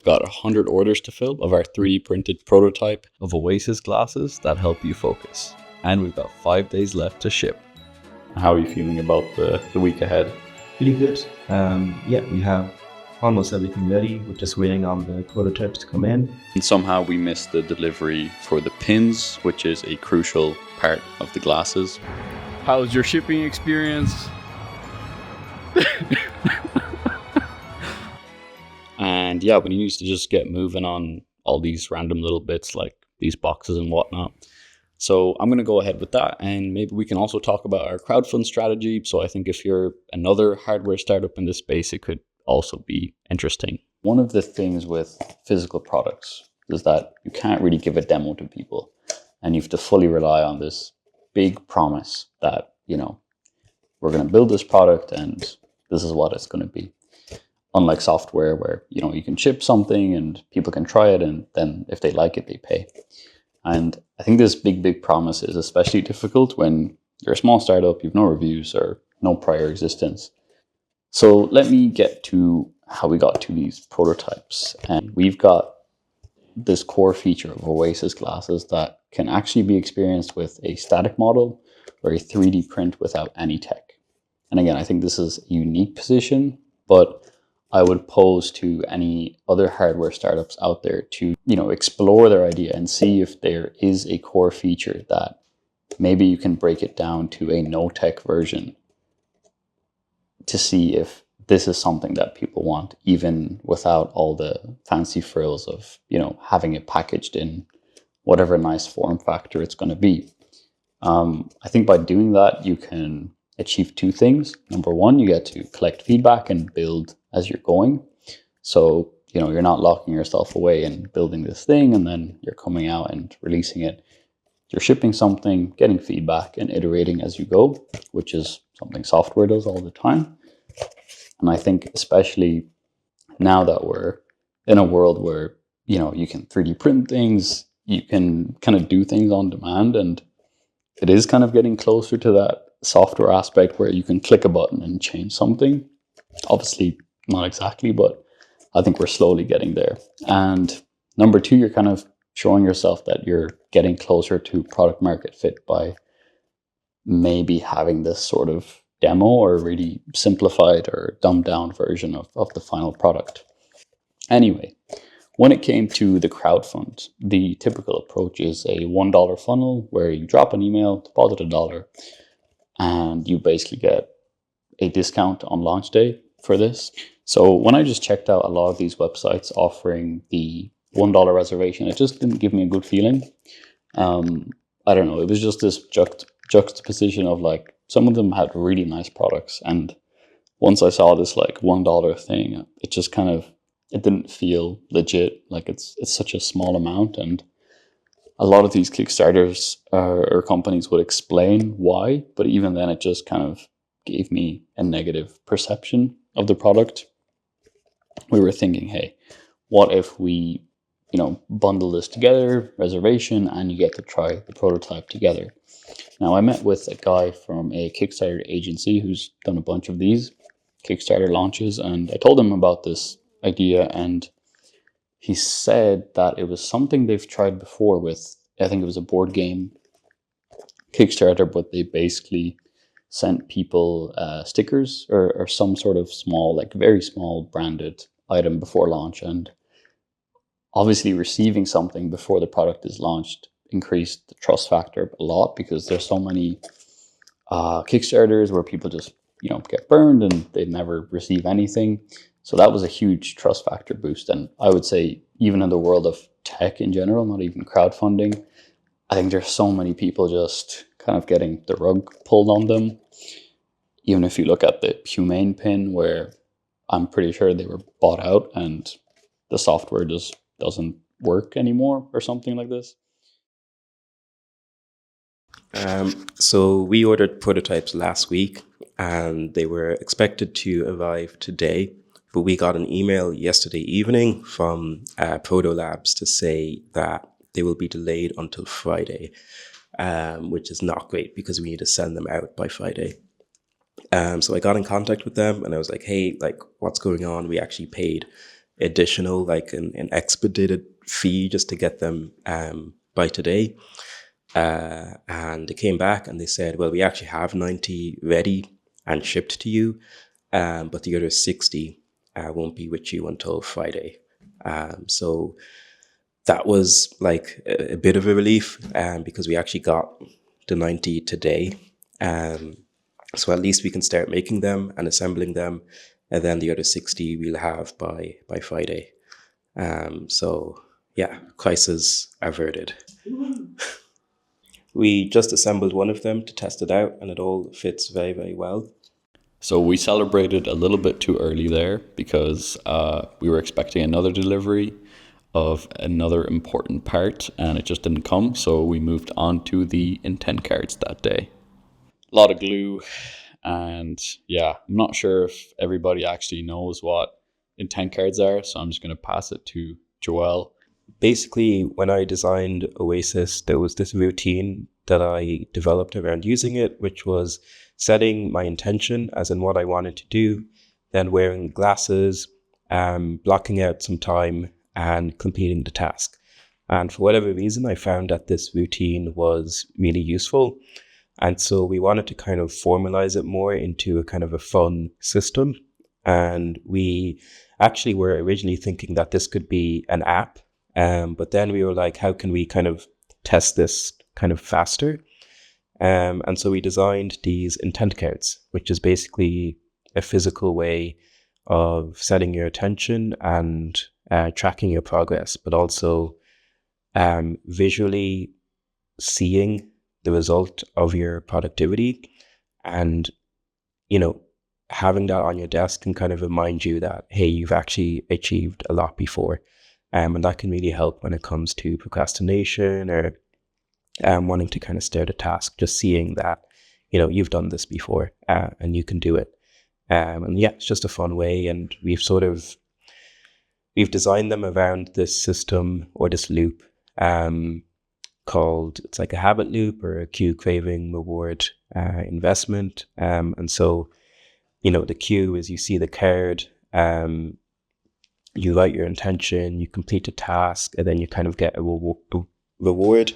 Got 100 orders to fill of our 3D printed prototype of Oasis glasses that help you focus. And we've got 5 days left to ship. How are you feeling about the week ahead? Pretty good. Yeah, we have almost everything ready. We're just waiting on the prototypes to come in. And somehow we missed the delivery for the pins, which is a crucial part of the glasses. How's your shipping experience? And yeah, we need to just get moving on all these random little bits like these boxes and whatnot. So I'm going to go ahead with that, and maybe we can also talk about our crowdfund strategy. So I think if you're another hardware startup in this space, it could also be interesting. One of the things with physical products is that you can't really give a demo to people, and you have to fully rely on this big promise that, you know, we're going to build this product and this is what it's going to be. Unlike software where, you know, you can ship something and people can try it, and then if they like it, they pay. And I think this big promise is especially difficult when you're a small startup, you've no reviews or no prior existence. So let me get to how we got to these prototypes. And we've got this core feature of Oasis glasses that can actually be experienced with a static model or a 3D print without any tech. And again, I think this is a unique position, but I would pose to any other hardware startups out there to, you know, explore their idea and see if there is a core feature that maybe you can break it down to a no-tech version to see if this is something that people want, even without all the fancy frills of, you know, having it packaged in whatever nice form factor it's going to be. I think by doing that, you can achieve two things. Number one, you get to collect feedback and build as you're going. So, you know, you're not locking yourself away and building this thing and then you're coming out and releasing it. You're shipping something, getting feedback and iterating as you go, which is something software does all the time. And I think especially now that we're in a world where, you know, you can 3D print things, you can kind of do things on demand, and it is kind of getting closer to that software aspect where you can click a button and change something. Obviously not exactly, but I think we're slowly getting there. And number two, you're kind of showing yourself that you're getting closer to product market fit by maybe having this sort of demo or really simplified or dumbed down version of the final product. Anyway, when it came to the crowdfund, the typical approach is a $1 funnel where you drop an email, deposit $1, and you basically get a discount on launch day for this. So when I just checked out a lot of these websites offering the $1 reservation, it just didn't give me a good feeling. I don't know, it was just this juxtaposition of like, some of them had really nice products, and once I saw this like $1 thing, it just kind of, it didn't feel legit. Like it's such a small amount, and a lot of these Kickstarters or companies would explain why, but even then it just kind of gave me a negative perception of the product. We were thinking, hey, what if we, you know, bundle this together, reservation, and you get to try the prototype together. Now, I met with a guy from a Kickstarter agency who's done a bunch of these Kickstarter launches, and I told him about this idea, and he said that it was something they've tried before with, I think it was a board game Kickstarter, but they basically sent people stickers or some sort of small, like very small branded item before launch. And obviously receiving something before the product is launched increased the trust factor a lot, because there's so many Kickstarters where people just, you know, get burned and they never receive anything. So that was a huge trust factor boost. And I would say even in the world of tech in general, not even crowdfunding, I think there's so many people just kind of getting the rug pulled on them. Even if you look at the Humane pin, where I'm pretty sure they were bought out and the software just doesn't work anymore or something like this. So we ordered prototypes last week and they were expected to arrive today, but we got an email yesterday evening from Proto Labs to say that they will be delayed until Friday, which is not great because we need to send them out by Friday. So I got in contact with them and I was like, hey, like, what's going on? We actually paid additional, like an expedited fee just to get them by today. And they came back and they said, well, we actually have 90 ready and shipped to you, but the other 60 won't be with you until Friday. So that was like a bit of a relief, because we actually got the 90 today. So at least we can start making them and assembling them, and then the other 60 we'll have by Friday. So yeah, crisis averted. We just assembled one of them to test it out, and it all fits very, very well. So we celebrated a little bit too early there because we were expecting another delivery of another important part, and it just didn't come. So we moved on to the intent cards that day. A lot of glue, and yeah, I'm not sure if everybody actually knows what intent cards are, so I'm just going to pass it to Joel. Basically, when I designed Oasis, there was this routine that I developed around using it, which was setting my intention, as in what I wanted to do, then wearing glasses, blocking out some time, and completing the task. And for whatever reason, I found that this routine was really useful. And so we wanted to kind of formalize it more into a kind of a fun system. And we actually were originally thinking that this could be an app. But then we were like, how can we kind of test this kind of faster? And so we designed these intent cards, which is basically a physical way of setting your attention and tracking your progress, but also visually seeing the result of your productivity. And, having that on your desk can kind of remind you that, hey, you've actually achieved a lot before. And that can really help when it comes to procrastination or wanting to kind of start a task, just seeing that, you've done this before and you can do it. And yeah, it's just a fun way. And we've designed them around this system or this loop called, it's like a habit loop or a cue, craving, reward, investment. And so, the cue is you see the card, you write your intention, you complete a task, and then you kind of get a reward,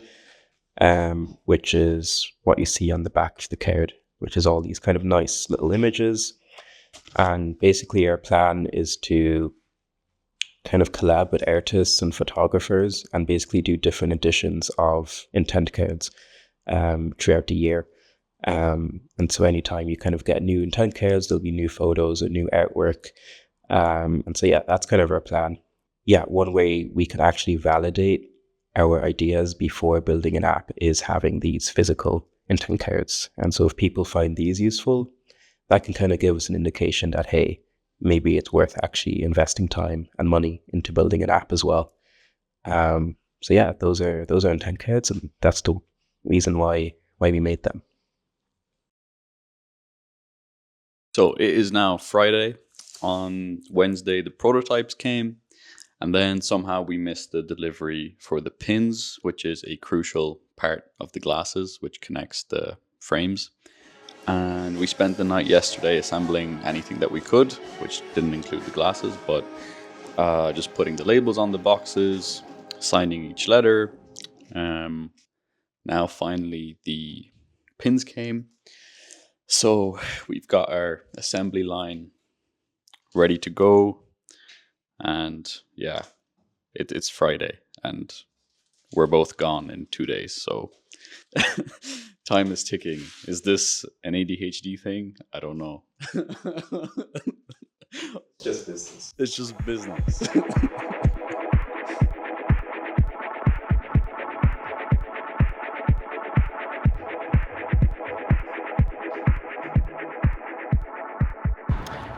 which is what you see on the back of the card, which is all these kind of nice little images. And basically our plan is to kind of collab with artists and photographers and basically do different editions of intent cards throughout the year. And so anytime you kind of get new intent cards, there'll be new photos or new artwork. And so, yeah, that's kind of our plan. Yeah, one way we can actually validate our ideas before building an app is having these physical intent cards. And so if people find these useful, that can kind of give us an indication that, hey, maybe it's worth actually investing time and money into building an app as well. So yeah, those are intent cards, and that's the reason why we made them. So it is now Friday. On Wednesday, the prototypes came, and then somehow we missed the delivery for the pins, which is a crucial part of the glasses, which connects the frames. And we spent the night yesterday assembling anything that we could, which didn't include the glasses, but just putting the labels on the boxes, signing each letter. Now finally the pins came. So we've got our assembly line ready to go. And yeah, it's Friday and we're both gone in 2 days. So time is ticking. Is this an ADHD thing? I don't know. Just business. It's just business.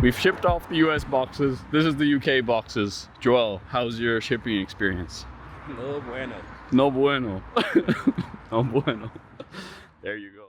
We've shipped off the US boxes. This is the UK boxes. Joel, how's your shipping experience? No bueno. No bueno. No bueno. There you go.